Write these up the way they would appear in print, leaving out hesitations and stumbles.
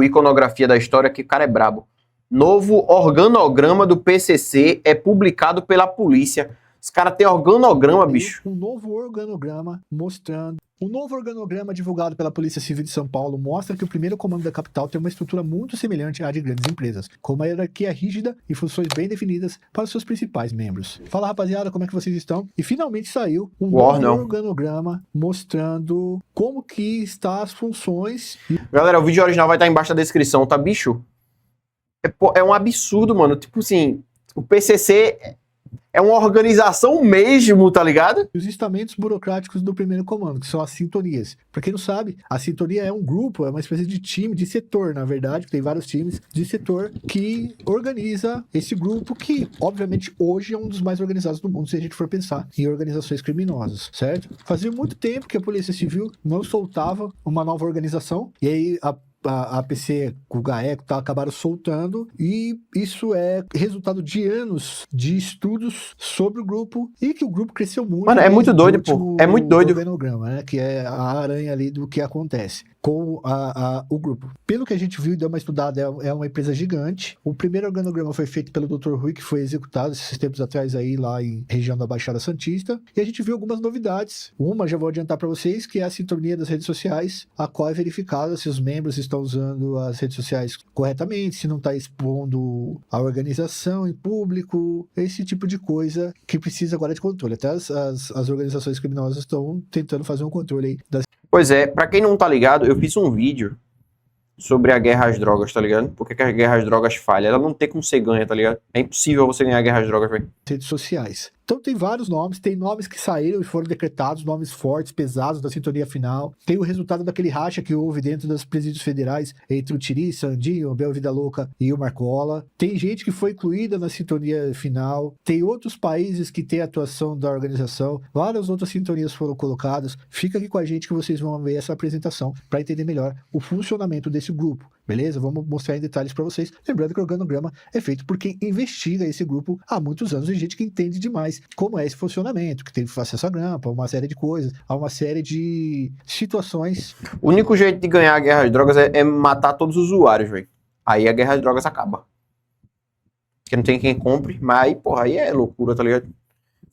iconografia da história, que o cara é brabo. Novo organograma do PCC é publicado pela polícia. Os caras têm organograma, bicho. Um novo organograma mostrando. Um novo organograma divulgado pela Polícia Civil de São Paulo mostra que o primeiro comando da capital tem uma estrutura muito semelhante à de grandes empresas, com uma hierarquia rígida e funções bem definidas para os seus principais membros. Fala, rapaziada, como é que vocês estão? E finalmente saiu um novo organograma mostrando como que está as funções. Galera, o vídeo original vai estar embaixo da descrição, tá, bicho? É um absurdo, mano. Tipo assim, o PCC é uma organização mesmo, tá ligado? Os estamentos burocráticos do primeiro comando, que são as sintonias. Pra quem não sabe, a sintonia é um grupo, é uma espécie de time, de setor, na verdade, tem vários times de setor que organiza esse grupo que, obviamente, hoje é um dos mais organizados do mundo, se a gente for pensar em organizações criminosas, certo? Fazia muito tempo que a Polícia Civil não soltava uma nova organização, e aí a PC, o GAECO, acabaram soltando, e isso é resultado de anos de estudos sobre o grupo, e que o grupo cresceu muito. Mano, é muito doido, pô. É muito doido. Organograma, né? Que é a aranha ali do que acontece com o grupo. Pelo que a gente viu e deu uma estudada, é uma empresa gigante. O primeiro organograma foi feito pelo Dr. Rui, que foi executado esses tempos atrás aí, lá em região da Baixada Santista. E a gente viu algumas novidades. Uma, já vou adiantar para vocês, que é a sintonia das redes sociais, a qual é verificada se os membros estão usando as redes sociais corretamente, se não está expondo a organização em público, esse tipo de coisa que precisa agora de controle. Até as organizações criminosas estão tentando fazer um controle aí das... Pois é, pra quem não tá ligado, eu fiz um vídeo sobre a guerra às drogas, tá ligado? Por que a guerra às drogas falha? Ela não tem como você ganha, tá ligado? É impossível você ganhar a guerra às drogas, velho. Redes sociais. Então tem vários nomes, tem nomes que saíram e foram decretados, nomes fortes, pesados da sintonia final. Tem o resultado daquele racha que houve dentro dos presídios federais entre o Tiri, Sandinho, o Bel Vida Louca e o Marcola. Tem gente que foi incluída na sintonia final. Tem outros países que têm atuação da organização. Várias outras sintonias foram colocadas. Fica aqui com a gente que vocês vão ver essa apresentação para entender melhor o funcionamento desse grupo. Beleza? Vamos mostrar em detalhes para vocês. Lembrando que o organograma é feito por quem investiga esse grupo há muitos anos e gente que entende demais como é esse funcionamento, que teve acesso a grampa, uma série de coisas, a uma série de situações. O único jeito de ganhar a guerra às drogas é matar todos os usuários, velho. Aí a guerra às drogas acaba. Porque não tem quem compre, mas aí, porra, aí é loucura, tá ligado?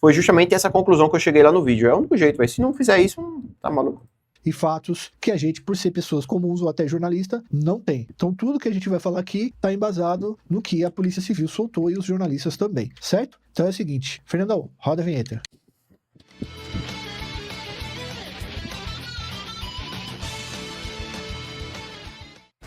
Foi justamente essa conclusão que eu cheguei lá no vídeo. É o único jeito, velho. Se não fizer isso, tá maluco. E fatos que a gente, por ser pessoas comuns ou até jornalista, não tem. Então tudo que a gente vai falar aqui está embasado no que a Polícia Civil soltou e os jornalistas também, certo? Então é o seguinte, Fernandão, roda a vinheta.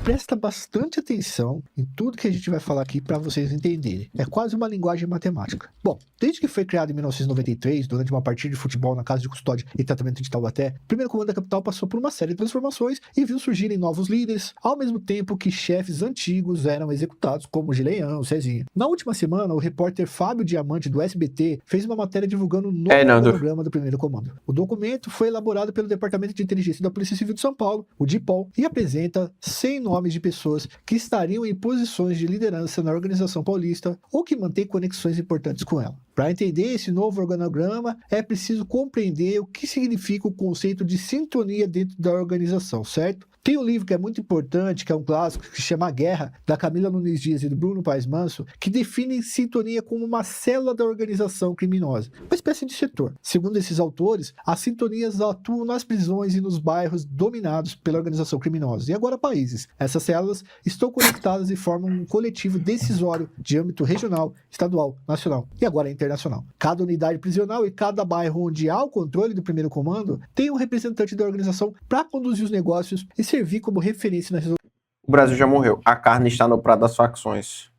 Presta bastante atenção em tudo que a gente vai falar aqui para vocês entenderem. É quase uma linguagem matemática. Bom, desde que foi criado em 1993, durante uma partida de futebol na Casa de Custódia e Tratamento de Taubaté, o primeiro comando da capital passou por uma série de transformações e viu surgirem novos líderes, ao mesmo tempo que chefes antigos eram executados, como o Gileão, o Cezinha. Na última semana, o repórter Fábio Diamante, do SBT, fez uma matéria divulgando o novo organograma do primeiro comando. O documento foi elaborado pelo Departamento de Inteligência da Polícia Civil de São Paulo, o DIPOL, e apresenta 100 nomes de pessoas que estariam em posições de liderança na organização paulista ou que mantêm conexões importantes com ela. Para entender esse novo organograma, é preciso compreender o que significa o conceito de sintonia dentro da organização, certo? Tem um livro que é muito importante, que é um clássico, que se chama A Guerra, da Camila Nunes Dias e do Bruno Paes Manso, que define sintonia como uma célula da organização criminosa, uma espécie de setor. Segundo esses autores, as sintonias atuam nas prisões e nos bairros dominados pela organização criminosa, e agora países. Essas células estão conectadas e formam um coletivo decisório de âmbito regional, estadual, nacional e agora internacional. Cada unidade prisional e cada bairro onde há o controle do primeiro comando tem um representante da organização para conduzir os negócios e servir como referência na resolução. O Brasil já morreu. A carne está no prato das facções.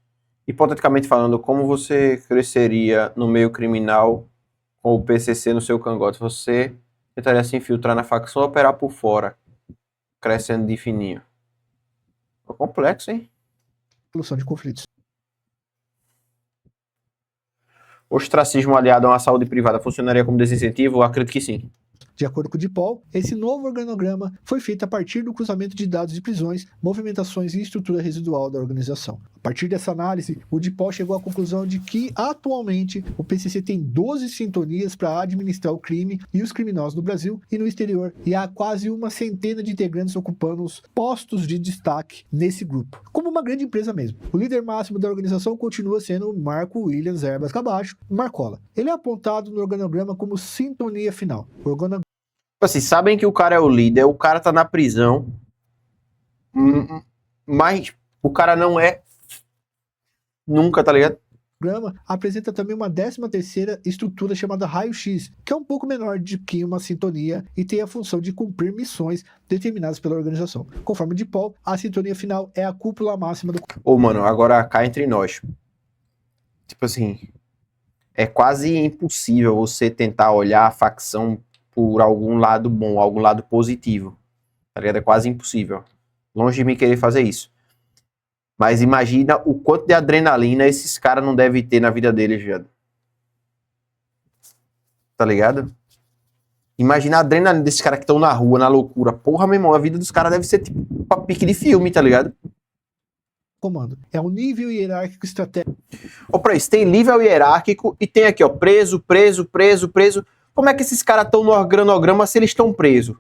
Hipoteticamente falando, como você cresceria no meio criminal com o PCC no seu cangote? Você tentaria se infiltrar na facção ou operar por fora, crescendo de fininho? É complexo, hein? Solução de conflitos. Ostracismo aliado a uma saúde privada funcionaria como desincentivo? Eu acredito que sim. De acordo com o DIPOL, esse novo organograma foi feito a partir do cruzamento de dados de prisões, movimentações e estrutura residual da organização. A partir dessa análise, o DIPOL chegou à conclusão de que, atualmente, o PCC tem 12 sintonias para administrar o crime e os criminosos no Brasil e no exterior, e há quase uma centena de integrantes ocupando os postos de destaque nesse grupo, como uma grande empresa mesmo. O líder máximo da organização continua sendo Marco Williams Erbas Cabacho, Marcola. Ele é apontado no organograma como sintonia final. O organograma, Assim, sabem que o cara é o líder, o cara tá na prisão, mas o cara não é nunca, tá ligado? apresenta também uma 13ª estrutura chamada raio-x, que é um pouco menor do que uma sintonia e tem a função de cumprir missões determinadas pela organização. Conforme o DIPOL, a sintonia final é a cúpula máxima do... Ô, mano, agora cá entre nós. Tipo assim, é quase impossível você tentar olhar a facção por algum lado bom, algum lado positivo. Tá ligado? É quase impossível. Longe de mim querer fazer isso. Mas imagina o quanto de adrenalina esses caras não devem ter na vida deles, viado. Tá ligado? Imagina a adrenalina desses caras que estão na rua, na loucura. Porra, meu irmão, a vida dos caras deve ser tipo uma pique de filme, tá ligado? comando. É um nível hierárquico estratégico. Ó, pra isso, tem nível hierárquico e tem aqui, ó, preso. Como é que esses caras estão no organograma se eles estão presos?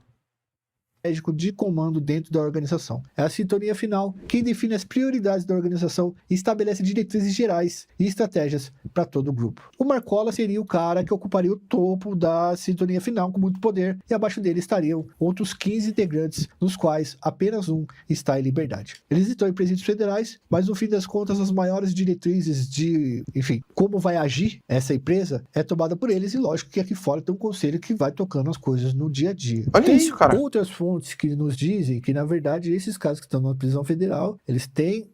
De comando dentro da organização. É a sintonia final quem define as prioridades da organização e estabelece diretrizes gerais e estratégias para todo o grupo. O Marcola seria o cara que ocuparia o topo da sintonia final com muito poder e abaixo dele estariam outros 15 integrantes, dos quais apenas um está em liberdade. Eles estão em presídios federais, mas no fim das contas as maiores diretrizes de, enfim, como vai agir essa empresa é tomada por eles e lógico que aqui fora tem um conselho que vai tocando as coisas no dia a dia. Olha Tem isso, cara. outras fontes que nos dizem que, na verdade, esses caras que estão na prisão federal, eles têm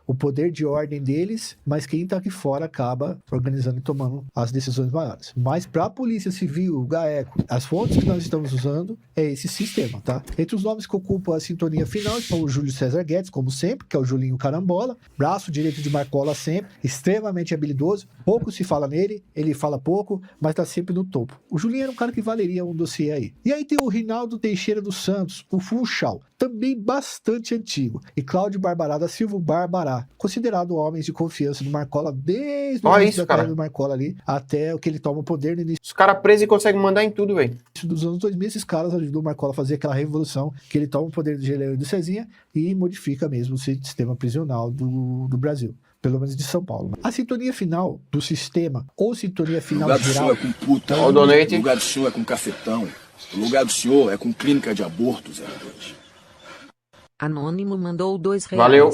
o poder de ordem deles, mas quem está aqui fora acaba organizando e tomando as decisões maiores. Mas para a Polícia Civil, o GAECO, as fontes que nós estamos usando é esse sistema, tá? Entre os nomes que ocupam a sintonia final estão o Júlio César Guedes, como sempre, que é o Julinho Carambola, braço direito de Marcola sempre, extremamente habilidoso, pouco se fala nele, ele fala pouco, mas está sempre no topo. O Julinho era um cara que valeria um dossiê aí. E aí tem o Rinaldo Teixeira dos Santos, o Funchal, também bastante antigo, e Cláudio Barbará da Silva Barbará, considerado homens de confiança do Marcola desde o início da carreira do Marcola ali, até o que ele toma o poder no início. Os caras presos e conseguem mandar em tudo, velho. Dos anos 2000, esses caras ajudam o Marcola a fazer aquela revolução, que ele toma o poder do Geleão e do Cezinha e modifica mesmo o sistema prisional do Brasil. Pelo menos de São Paulo. A sintonia final do sistema, ou sintonia final geral... O lugar do senhor é com puta, o lugar do senhor é com cafetão, o lugar do senhor é com clínica de abortos, Anônimo mandou R$2. Valeu.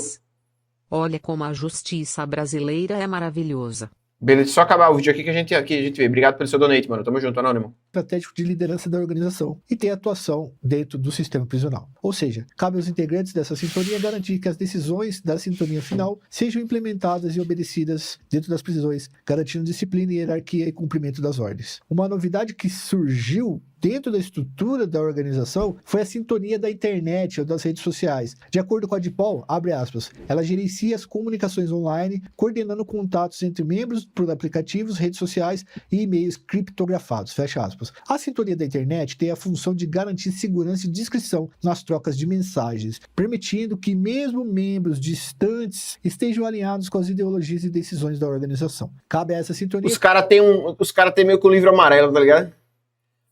Olha como a justiça brasileira é maravilhosa. Beleza, só acabar o vídeo aqui que a gente vê. Obrigado pelo seu donate, mano. Tamo junto, Anônimo. Estratégico de liderança da organização e tem atuação dentro do sistema prisional. Ou seja, cabe aos integrantes dessa sintonia garantir que as decisões da sintonia final sejam implementadas e obedecidas dentro das prisões, garantindo disciplina, hierarquia e cumprimento das ordens. Uma novidade que surgiu dentro da estrutura da organização foi a sintonia da internet ou das redes sociais. De acordo com a DIPOL, abre aspas, ela gerencia as comunicações online, coordenando contatos entre membros por aplicativos, redes sociais e e-mails criptografados, fecha aspas. A sintonia da internet tem a função de garantir segurança e discrição nas trocas de mensagens, permitindo que mesmo membros distantes estejam alinhados com as ideologias e decisões da organização. Cabe a essa sintonia... Os caras têm meio que o livro amarelo, tá ligado?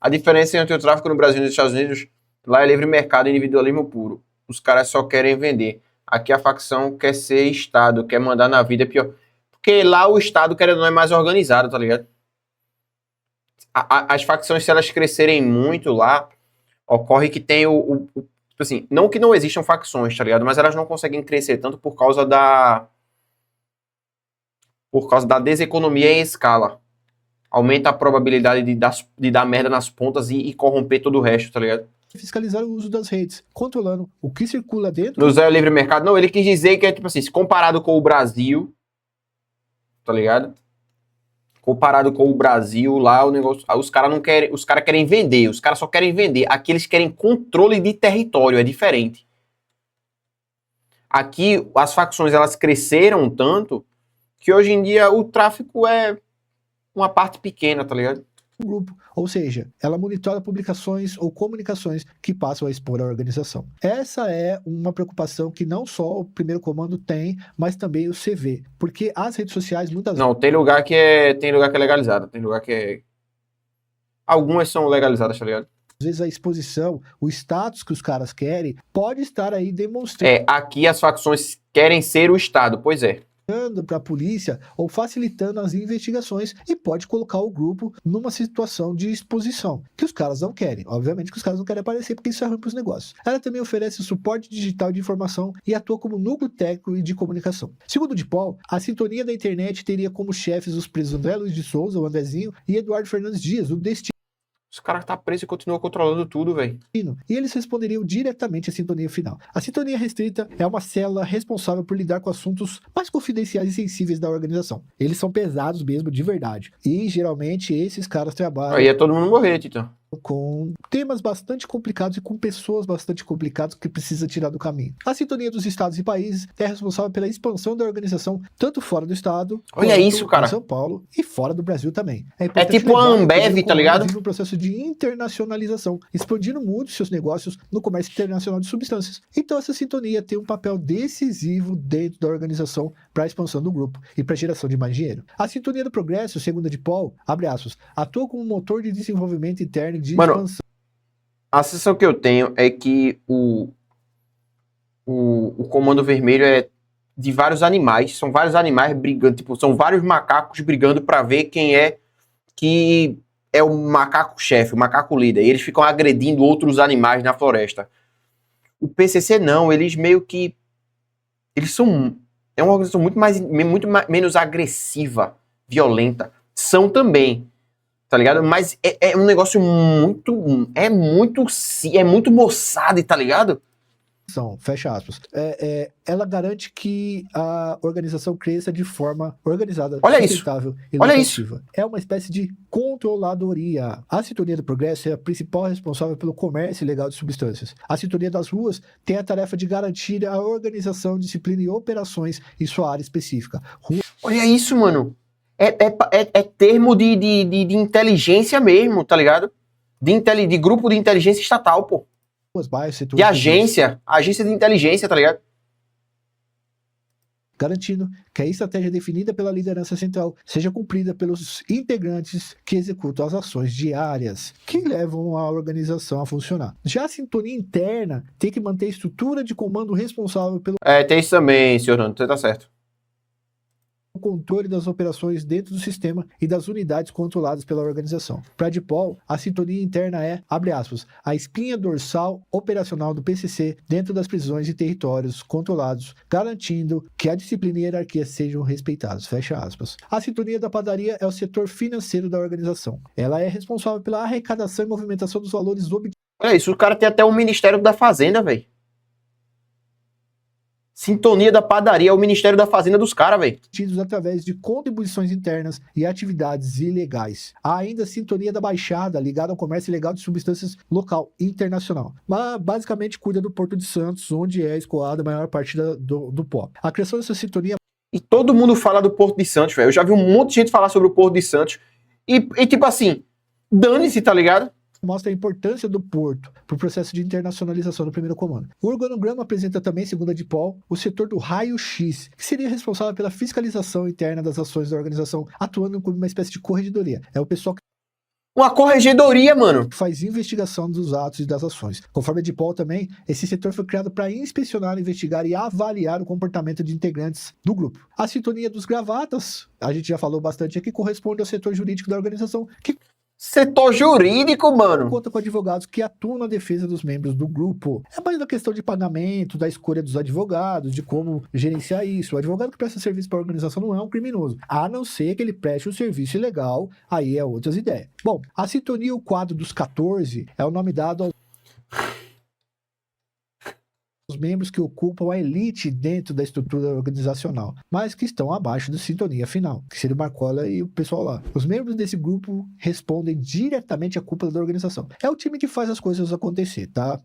A diferença entre o tráfico no Brasil e nos Estados Unidos, lá é livre mercado e individualismo puro. Os caras só querem vender. Aqui a facção quer ser Estado, quer mandar na vida, pior. Porque lá o Estado, querendo ou não, é mais organizado, tá ligado? As facções, se elas crescerem muito lá, ocorre que tem tipo assim, não que não existam facções, tá ligado? Mas elas não conseguem crescer tanto por causa da deseconomia em escala. Aumenta a probabilidade de dar merda nas pontas e corromper todo o resto, tá ligado? Fiscalizar o uso das redes, controlando o que circula dentro... No Zé Livre Mercado, não, ele quis dizer que é tipo assim, comparado com o Brasil, tá ligado? Comparado com o Brasil, lá o negócio, os caras não querem, os caras querem vender, os caras só querem vender. Aqui eles querem controle de território, é diferente. Aqui as facções, elas cresceram tanto que hoje em dia o tráfico é uma parte pequena, tá ligado? grupo, ou seja, ela monitora publicações ou comunicações que passam a expor a organização. Essa é uma preocupação que não só o primeiro comando tem, mas também o CV, porque as redes sociais muitas Não, tem lugar que é legalizado, tem lugar que é... Algumas são legalizadas, tá ligado? vezes a exposição, o status que os caras querem, pode estar aí demonstrando Aqui as facções querem ser o Estado, pois é. para a polícia ou facilitando as investigações e pode colocar o grupo numa situação de exposição, que os caras não querem. Obviamente que os caras não querem aparecer porque isso é ruim para os negócios. Ela também oferece suporte digital de informação e atua como núcleo técnico e de comunicação. Segundo o DePaul, a sintonia da internet teria como chefes os presos André Luiz de Souza, o Andrezinho, e Eduardo Fernandes Dias, o Destino. Os caras tá preso e continuam controlando tudo, velho. E eles responderiam diretamente à sintonia final. A sintonia restrita é uma célula responsável por lidar com assuntos mais confidenciais e sensíveis da organização. Eles são pesados mesmo, de verdade. E geralmente esses caras trabalham Aí é todo mundo morrer, Titã. com temas bastante complicados e com pessoas bastante complicadas que precisa tirar do caminho. A sintonia dos estados e países é responsável pela expansão da organização tanto fora do estado, Olha quanto isso, cara. em São Paulo e fora do Brasil também. É tipo a Ambev, tá ligado? No processo de internacionalização, expandindo muito seus negócios no comércio internacional de substâncias. Então essa sintonia tem um papel decisivo dentro da organização para a expansão do grupo e para a geração de mais dinheiro. A sintonia do progresso, segundo a DePaul, abre aspas, atua como motor de desenvolvimento interno e de expansão. A sensação que eu tenho é que o Comando Vermelho é de vários animais, são vários animais brigando, tipo, são vários macacos brigando pra ver quem é que é o macaco-chefe, o macaco líder, e eles ficam agredindo outros animais na floresta. O PCC não, eles meio que... Eles são... É uma organização muito menos agressiva, violenta. São também, tá ligado? Mas é um negócio muito... É muito moçado, tá ligado? Fecha aspas. Ela garante que a organização cresça de forma organizada, Olha sustentável e Olha lucrativa. É uma espécie de controladoria. A Sintonia do Progresso é a principal responsável pelo comércio ilegal de substâncias. A Sintonia das Ruas tem a tarefa de garantir a organização, disciplina e operações em sua área específica. Olha isso, mano. É termo de inteligência mesmo, tá ligado? De grupo de inteligência estatal, pô. Bairros, setores, De agência de inteligência, tá ligado? Garantindo que a estratégia definida pela liderança central seja cumprida pelos integrantes que executam as ações diárias que levam a organização a funcionar. Já a sintonia interna tem que manter a estrutura de comando responsável pelo Tem isso também, senhor Nando, você tá certo. controle das operações dentro do sistema e das unidades controladas pela organização. Para DePaul, a sintonia interna é, abre aspas, a espinha dorsal operacional do PCC dentro das prisões e territórios controlados, garantindo que a disciplina e a hierarquia sejam respeitados, fecha aspas. A sintonia da padaria é o setor financeiro da organização. Ela é responsável pela arrecadação e movimentação dos valores obtidos. Olha isso, o cara tem até o Ministério da Fazenda, velho. Sintonia da padaria é o Ministério da Fazenda dos caras, velho. Através de contribuições internas e atividades ilegais. Há ainda a sintonia da Baixada, ligada ao comércio ilegal de substâncias local e internacional. Mas basicamente cuida do Porto de Santos, onde é escoada a maior parte do pó. A criação dessa sintonia... E todo mundo fala do Porto de Santos, velho. Eu já vi um monte de gente falar sobre o Porto de Santos. E tipo assim, dane-se, tá ligado? Mostra a importância do porto para o processo de internacionalização do primeiro comando. O organograma apresenta também, segundo a DePaul, o setor do raio-x, que seria responsável pela fiscalização interna das ações da organização, atuando como uma espécie de corregedoria. É o pessoal que Uma corregedoria, mano. faz investigação dos atos e das ações. Conforme a DePaul também, esse setor foi criado para inspecionar, investigar e avaliar o comportamento de integrantes do grupo. A sintonia dos gravatas, a gente já falou bastante aqui, corresponde ao setor jurídico da organização, que Setor jurídico, mano. conta com advogados que atuam na defesa dos membros do grupo. É mais da questão de pagamento, da escolha dos advogados, de como gerenciar isso. O advogado que presta serviço para a organização não é um criminoso, a não ser que ele preste um serviço ilegal, aí é outras ideias. Bom, a sintonia, o quadro dos 14, é o nome dado aos os membros que ocupam a elite dentro da estrutura organizacional, mas que estão abaixo da sintonia final, que seria o Marcola e o pessoal lá. Os membros desse grupo respondem diretamente à cúpula da organização. É o time que faz as coisas acontecer, tá?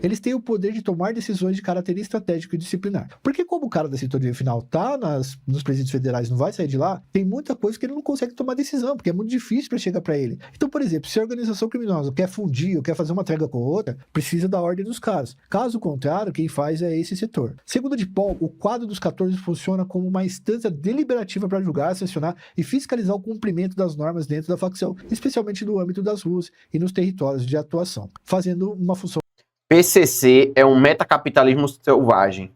Eles têm o poder de tomar decisões de caráter estratégico e disciplinar. Porque como o cara da sintonia final tá nos presídios federais, não vai sair de lá, tem muita coisa que ele não consegue tomar decisão, porque é muito difícil para chegar para ele. Então, por exemplo, se a organização criminosa quer fundir ou quer fazer uma trégua com outra, precisa da ordem dos caras. Caso contrário, quem faz é esse setor. Segundo de Paul, o quadro dos 14 funciona como uma instância deliberativa para julgar, sancionar e fiscalizar o cumprimento das normas dentro da facção, especialmente no âmbito das ruas e nos territórios de atuação, fazendo uma função. PCC é um metacapitalismo selvagem.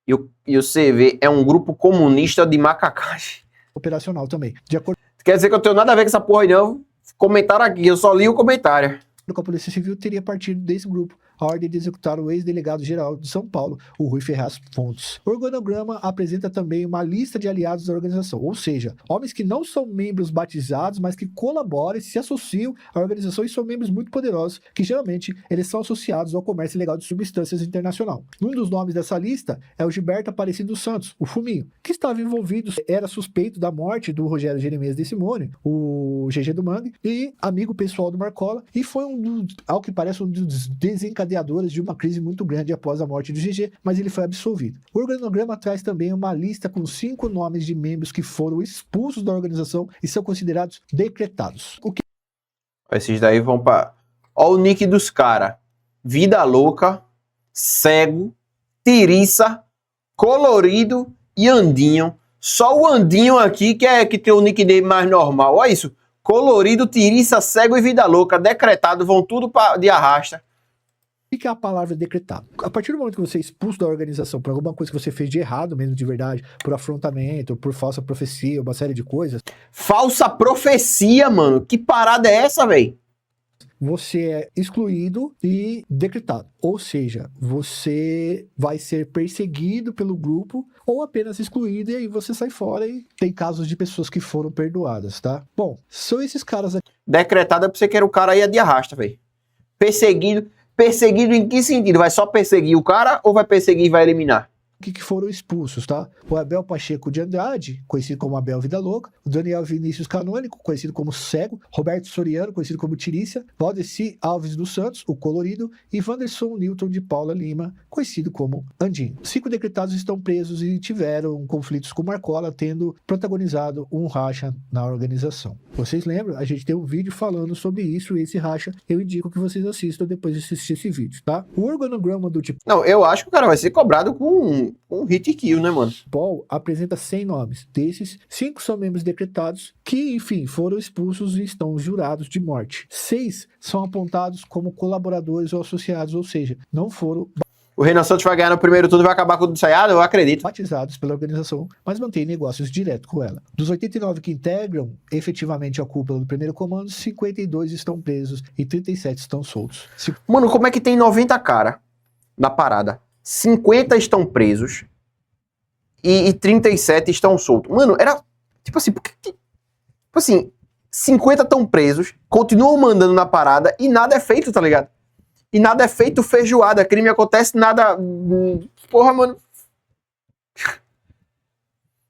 E o CV é um grupo comunista de macacagem. Operacional também. De acordo Quer dizer que eu tenho nada a ver com essa porra aí, não? Comentaram aqui, eu só li o comentário. com a Polícia Civil, teria partido desse grupo a ordem de executar o ex-delegado-geral de São Paulo, o Rui Ferraz Fontes. O organograma apresenta também uma lista de aliados da organização, ou seja, homens que não são membros batizados, mas que colaboram e se associam à organização e são membros muito poderosos, que geralmente eles são associados ao comércio ilegal de substâncias internacional. Um dos nomes dessa lista é o Gilberto Aparecido dos Santos, o Fuminho, que estava envolvido, era suspeito da morte do Rogério Jeremias de Simone, o GG do Mangue, e amigo pessoal do Marcola, e foi ao que parece um dos desencadeadores de uma crise muito grande após a morte do GG, mas ele foi absolvido. O organograma traz também uma lista com 5 nomes de membros que foram expulsos da organização e são considerados decretados. Esses daí vão pra... Ó o nick dos caras. Vida Louca, Cego, Tiriça, Colorido e Andinho. Só o Andinho aqui que tem o nickname mais normal. Olha isso. Colorido, Tiriça, Cego e Vida Louca. Decretado, vão tudo de arrasta. O que é a palavra decretado? A partir do momento que você é expulso da organização por alguma coisa que você fez de errado mesmo, de verdade, por afrontamento, por falsa profecia, uma série de coisas. Falsa profecia, mano. Que parada é essa, velho? Você é excluído e decretado. Ou seja, você vai ser perseguido pelo grupo ou apenas excluído e aí você sai fora e tem casos de pessoas que foram perdoadas, tá? Bom, são esses caras aqui. Decretado é pra você que era o cara aí de arrasta, velho. Perseguido. Perseguido em que sentido? Vai só perseguir o cara ou vai perseguir e vai eliminar? Que foram expulsos, tá? O Abel Pacheco de Andrade, conhecido como Abel Vida Louca, o Daniel Vinícius Canônico, conhecido como Cego, Roberto Soriano, conhecido como Tirícia, Valdeci Alves dos Santos, o Colorido, e Wanderson Newton de Paula Lima, conhecido como Andinho. 5 decretados estão presos e tiveram conflitos com Marcola, tendo protagonizado um racha na organização. Vocês lembram? A gente tem um vídeo falando sobre isso, e esse racha eu indico que vocês assistam depois de assistir esse vídeo, tá? O organograma do tipo... Não, eu acho que o cara vai ser cobrado com um hit kill, né, mano? Paul apresenta 100 nomes. Desses, 5 são membros decretados que, enfim, foram expulsos e estão jurados de morte. 6 são apontados como colaboradores ou associados, ou seja, não foram O Renan Santos vai ganhar no primeiro turno e vai acabar com o ensaiado? Eu acredito. batizados pela organização, mas mantêm negócios diretos com ela. Dos 89 que integram efetivamente a cúpula do primeiro comando, 52 estão presos e 37 estão soltos. Mano, como é que tem 90 cara na parada? 50 estão presos e 37 estão soltos. Mano, era... Tipo assim, porque... Tipo assim, 50 estão presos, continuam mandando na parada e nada é feito, tá ligado? E nada é feito feijoada, crime acontece, nada... Porra, mano.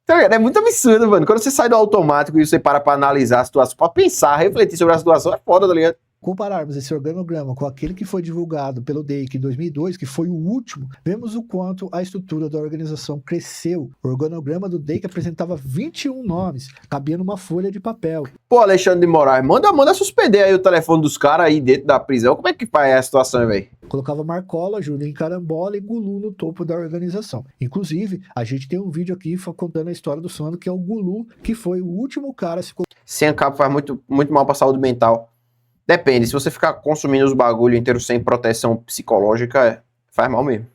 Tá ligado? É muito absurdo, mano. Quando você sai do automático e você para pra analisar a situação, pra pensar, refletir sobre a situação, é foda, tá ligado? Compararmos esse organograma com aquele que foi divulgado pelo DEIC em 2002, que foi o último, vemos o quanto a estrutura da organização cresceu. O organograma do DEIC apresentava 21 nomes, cabia numa folha de papel. Pô, Alexandre de Moraes, manda suspender aí o telefone dos caras aí dentro da prisão. Como é que faz a situação, velho? Colocava Marcola, Julinho Carambola e Gulu no topo da organização. Inclusive, a gente tem um vídeo aqui contando a história do Sano, que é o Gulu, que foi o último cara a se Sem cabo faz muito mal pra saúde mental. Depende, se você ficar consumindo os bagulho inteiro sem proteção psicológica, faz mal mesmo.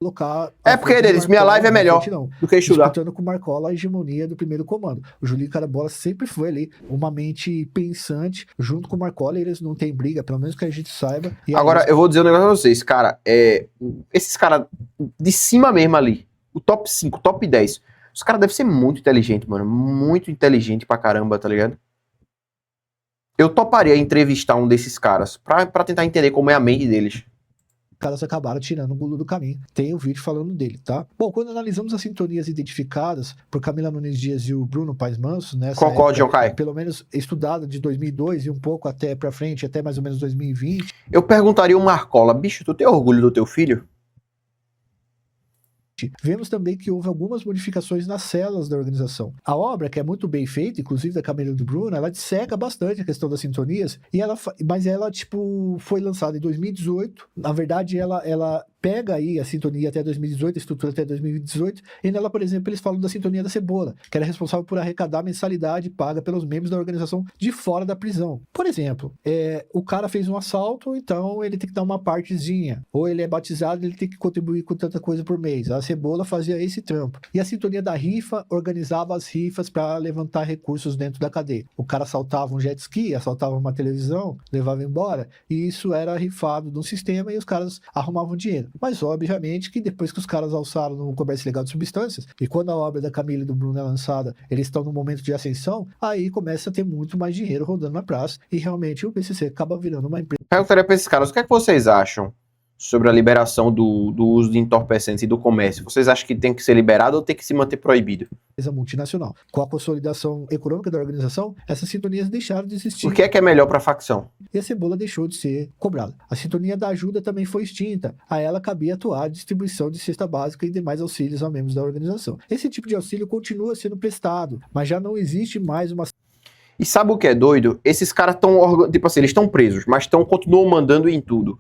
colocar... É porque eles, minha live é melhor do que estudar. Disputando com Marcola a hegemonia do primeiro comando. O Julinho Carambola sempre foi ali uma mente pensante, junto com o Marcola, eles não têm briga, pelo menos que a gente saiba. E agora, eu vou dizer um negócio pra vocês, cara, esses caras de cima mesmo ali, o top 5, top 10, os caras devem ser muito inteligentes, mano, muito inteligente pra caramba, tá ligado? Eu toparia entrevistar um desses caras pra tentar entender como é a mente deles. caras acabaram tirando o Gulu do caminho. Tem o vídeo falando dele, tá? Bom, quando analisamos as sintonias identificadas por Camila Nunes Dias e o Bruno Paes Manso, nessa Concorde, época, João Caio. pelo menos estudada de 2002 e um pouco até pra frente, até mais ou menos 2020, Eu perguntaria o Marcola, bicho, tu tem orgulho do teu filho? vemos também que houve algumas modificações nas células da organização. A obra, que é muito bem feita, inclusive da Camila e do Bruno, ela disseca bastante a questão das sintonias, mas ela, tipo, foi lançada em 2018. Na verdade, ela pega aí a sintonia até 2018, a estrutura até 2018, e nela, por exemplo, eles falam da sintonia da cebola, que era responsável por arrecadar a mensalidade paga pelos membros da organização de fora da prisão. Por exemplo, o cara fez um assalto, então ele tem que dar uma partezinha. Ou ele é batizado, ele tem que contribuir com tanta coisa por mês. A cebola fazia esse trampo. E a sintonia da rifa organizava as rifas para levantar recursos dentro da cadeia. O cara assaltava um jet ski, assaltava uma televisão, levava embora, e isso era rifado de um sistema e os caras arrumavam dinheiro. Mas, obviamente, que depois que os caras alçaram no comércio ilegal de substâncias, e quando a obra da Camila e do Bruno é lançada, eles estão no momento de ascensão, aí começa a ter muito mais dinheiro rodando na praça, e realmente o PCC acaba virando uma empresa. Perguntaria pra esses caras, o que é que vocês acham sobre a liberação do uso de entorpecentes e do comércio? Vocês acham que tem que ser liberado ou tem que se manter proibido? Multinacional. Com a consolidação econômica da organização, essas sintonias deixaram de existir. O que é melhor pra facção? E a cebola deixou de ser cobrada. A sintonia da ajuda também foi extinta. A ela cabia atuar a distribuição de cesta básica e demais auxílios a membros da organização. Esse tipo de auxílio continua sendo prestado, mas já não existe mais uma... E sabe o que é doido? Esses caras estão, tipo assim, eles estão presos, mas continuam mandando em tudo.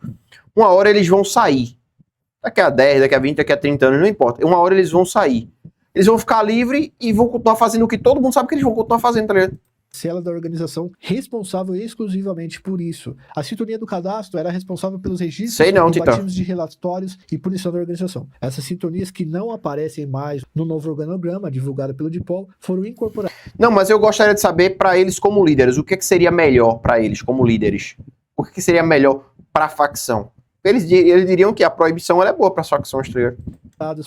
Uma hora eles vão sair. Daqui a 10, daqui a 20, daqui a 30 anos, não importa. Uma hora eles vão sair. Eles vão ficar livres e vão continuar fazendo o que todo mundo sabe que eles vão continuar fazendo, tá ligado? Célula da organização responsável exclusivamente por isso. A sintonia do cadastro era responsável pelos registros e batismos de relatórios e punição da organização. Essas sintonias que não aparecem mais no novo organograma divulgado pelo DIPOL foram incorporadas. Não, mas eu gostaria de saber para eles como líderes, o que seria melhor para eles como líderes? O que seria melhor para a facção? Eles diriam que a proibição ela é boa para as facções, tá ligado?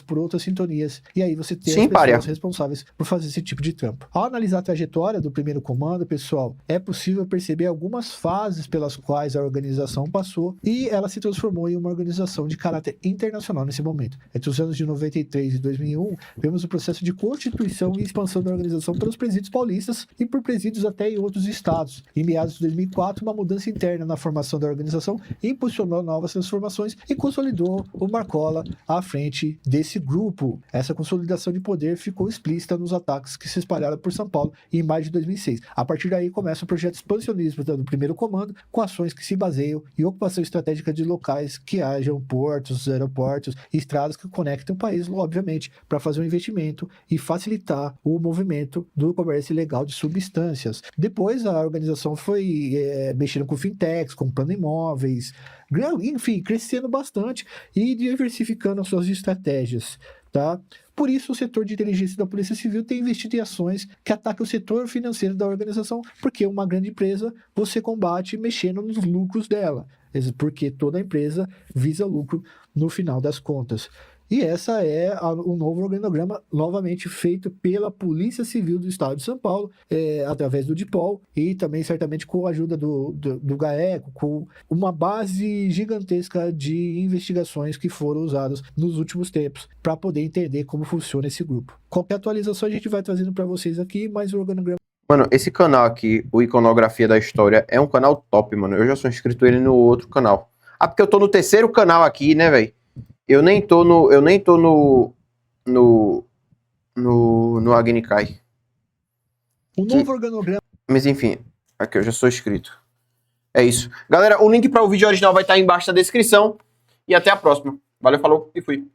Por outras sintonias, e aí você tem Sim, as pessoas párea. responsáveis por fazer esse tipo de trampo. Ao analisar a trajetória do primeiro comando, pessoal, é possível perceber algumas fases pelas quais a organização passou e ela se transformou em uma organização de caráter internacional nesse momento. Entre os anos de 93 e 2001, vemos o processo de constituição e expansão da organização pelos presídios paulistas e por presídios até em outros estados. Em meados de 2004, uma mudança interna na formação da organização impulsionou novas transformações e consolidou o Marcola à frente desse grupo. Essa consolidação de poder ficou explícita nos ataques que se espalharam por São Paulo em maio de 2006. A partir daí começa o projeto expansionismo do primeiro comando, com ações que se baseiam em ocupação estratégica de locais que hajam portos, aeroportos e estradas que conectam o país, obviamente, para fazer um investimento e facilitar o movimento do comércio ilegal de substâncias. Depois a organização foi mexendo com fintechs, comprando imóveis, enfim, crescendo bastante e diversificando as suas estratégias, tá? Por isso, o setor de inteligência da Polícia Civil tem investido em ações que atacam o setor financeiro da organização, porque uma grande empresa você combate mexendo nos lucros dela, porque toda empresa visa lucro no final das contas. E essa é o novo organograma, novamente feito pela Polícia Civil do Estado de São Paulo, através do DIPOL, e também certamente com a ajuda do GAECO, com uma base gigantesca de investigações que foram usadas nos últimos tempos, para poder entender como funciona esse grupo. Qualquer atualização a gente vai trazendo para vocês aqui, mas o organograma... Mano, esse canal aqui, o Iconografia da História, é um canal top, mano. Eu já sou inscrito ele no outro canal. Ah, porque eu tô no terceiro canal aqui, né, velho? Eu nem tô no Agnikai. O novo organograma... Mas enfim, aqui eu já sou inscrito. É isso. Galera, o link para o vídeo original vai estar embaixo na descrição. E até a próxima. Valeu, falou e fui.